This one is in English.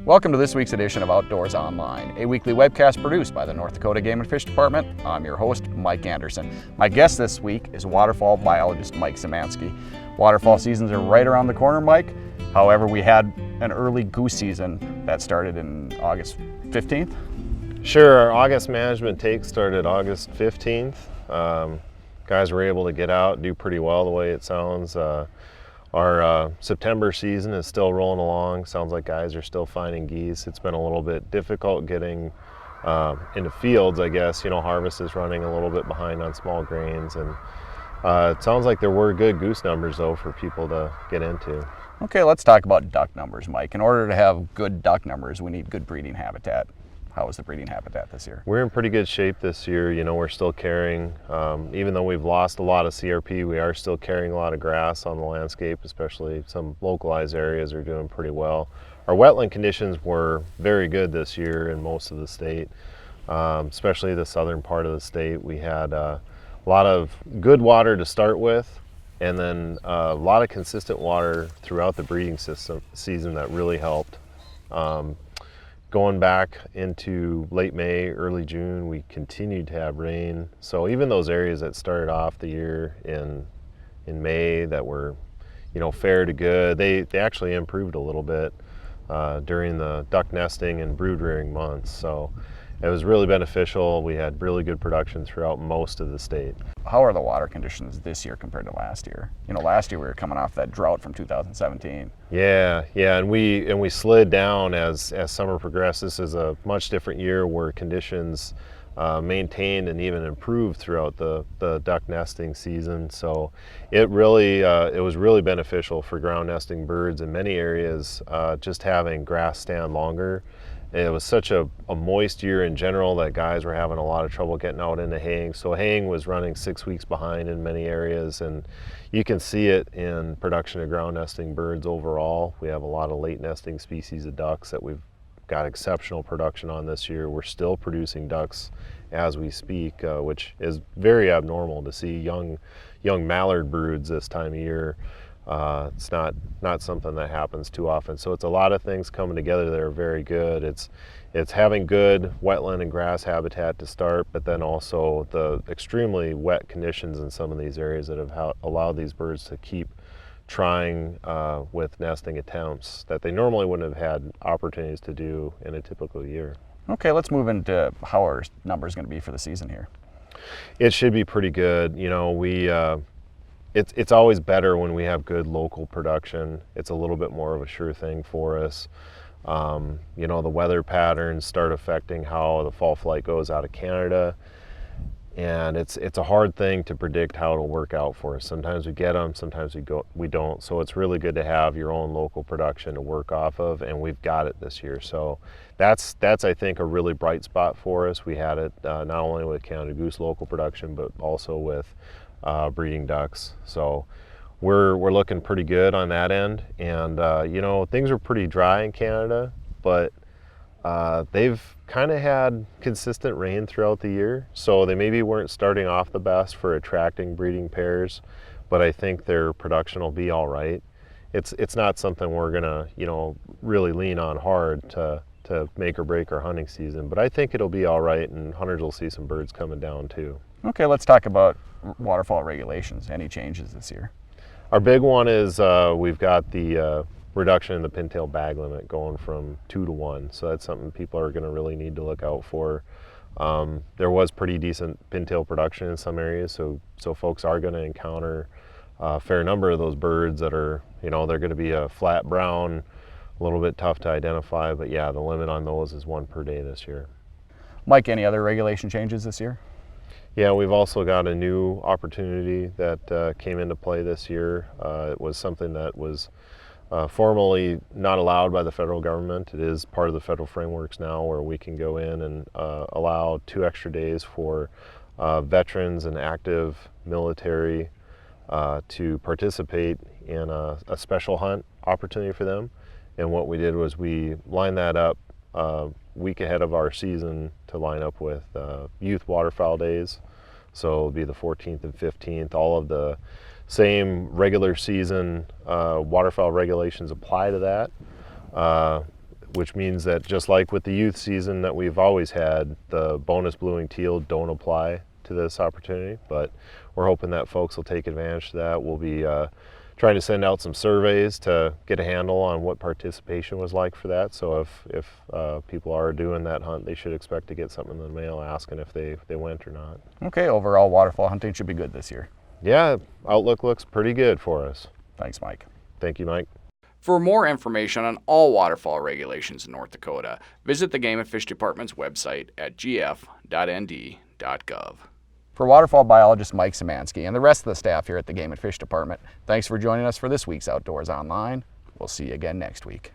Welcome to this week's edition of Outdoors Online, a weekly webcast produced by the North Dakota Game and Fish Department. I'm your host, Mike Anderson. My guest this week is waterfowl biologist Mike Szymanski. Waterfowl seasons are right around the corner, Mike. However, we had an early goose season that started in August 15th. Sure, our August management take started August 15th. Guys were able to get out, do pretty well the way it sounds. Our September season is still rolling along. Sounds like guys are still finding geese. It's been a little bit difficult getting into fields, I guess. You know, harvest is running a little bit behind on small grains, and it sounds like there were good goose numbers though for people to get into. Okay, let's talk about duck numbers, Mike. In order to have good duck numbers, we need good breeding habitat. How is the breeding habitat this year? We're in pretty good shape this year. You know, we're still carrying, even though we've lost a lot of CRP, we are still carrying a lot of grass on the landscape, especially some localized areas are doing pretty well. Our wetland conditions were very good this year in most of the state, especially the southern part of the state. We had a lot of good water to start with, and then a lot of consistent water throughout the breeding season that really helped. Going back into late May, early June, we continued to have rain. So even those areas that started off the year in May that were, you know, fair to good, they actually improved a little bit during the duck nesting and brood rearing months. So it was really beneficial. We had really good production throughout most of the state. How are the water conditions this year compared to last year? You know, last year we were coming off that drought from 2017. Yeah, and we slid down as summer progressed. This is a much different year where conditions maintained and even improved throughout the duck nesting season. So it was really beneficial for ground nesting birds in many areas, just having grass stand longer. It was such a moist year in general that guys were having a lot of trouble getting out into haying. So haying was running 6 weeks behind in many areas, and you can see it in production of ground nesting birds overall. We have a lot of late nesting species of ducks that we've got exceptional production on this year. We're still producing ducks as we speak, which is very abnormal to see young mallard broods this time of year. It's not something that happens too often. So it's a lot of things coming together that are very good. It's having good wetland and grass habitat to start, but then also the extremely wet conditions in some of these areas that have allowed these birds to keep trying with nesting attempts that they normally wouldn't have had opportunities to do in a typical year. Okay, let's move into how our numbers going to be for the season here. It should be pretty good. You know, it's always better when we have good local production. It's a little bit more of a sure thing for us. You know, the weather patterns start affecting how the fall flight goes out of Canada, and it's a hard thing to predict how it'll work out for us. Sometimes we get them, sometimes we don't. So it's really good to have your own local production to work off of, and we've got it this year. So that's I think a really bright spot for us. We had it not only with Canada Goose local production, but also with breeding ducks. So we're looking pretty good on that end, and you know, things are pretty dry in Canada, but they've kind of had consistent rain throughout the year, so they maybe weren't starting off the best for attracting breeding pairs, but I think their production will be all right. It's not something we're gonna, you know, really lean on hard to make or break our hunting season, but I think it'll be all right, and hunters will see some birds coming down too. Okay, let's talk about waterfowl regulations. Any changes this year? Our big one is we've got the reduction in the pintail bag limit going from 2 to 1. So that's something people are going to really need to look out for. There was pretty decent pintail production in some areas, so folks are going to encounter a fair number of those birds that are, you know, they're going to be a flat brown, a little bit tough to identify, but yeah, the limit on those is 1 per day this year. Mike, any other regulation changes this year? Yeah, we've also got a new opportunity that came into play this year. It was something that was formally not allowed by the federal government. It is part of the federal frameworks now, where we can go in and allow 2 extra days for veterans and active military to participate in a special hunt opportunity for them. And what we did was we lined that up a week ahead of our season to line up with youth waterfowl days. So it'll be the 14th and 15th. All of the same regular season waterfowl regulations apply to that. which means that just like with the youth season that we've always had, the bonus blue-winged teal don't apply to this opportunity, but we're hoping that folks will take advantage of that. We'll be trying to send out some surveys to get a handle on what participation was like for that. So if people are doing that hunt, they should expect to get something in the mail asking if they went or not. Okay, overall waterfowl hunting should be good this year. Yeah, outlook looks pretty good for us. Thanks, Mike. Thank you, Mike. For more information on all waterfowl regulations in North Dakota, visit the Game and Fish Department's website at gf.nd.gov. For waterfowl biologist Mike Szymanski and the rest of the staff here at the Game and Fish Department, thanks for joining us for this week's Outdoors Online. We'll see you again next week.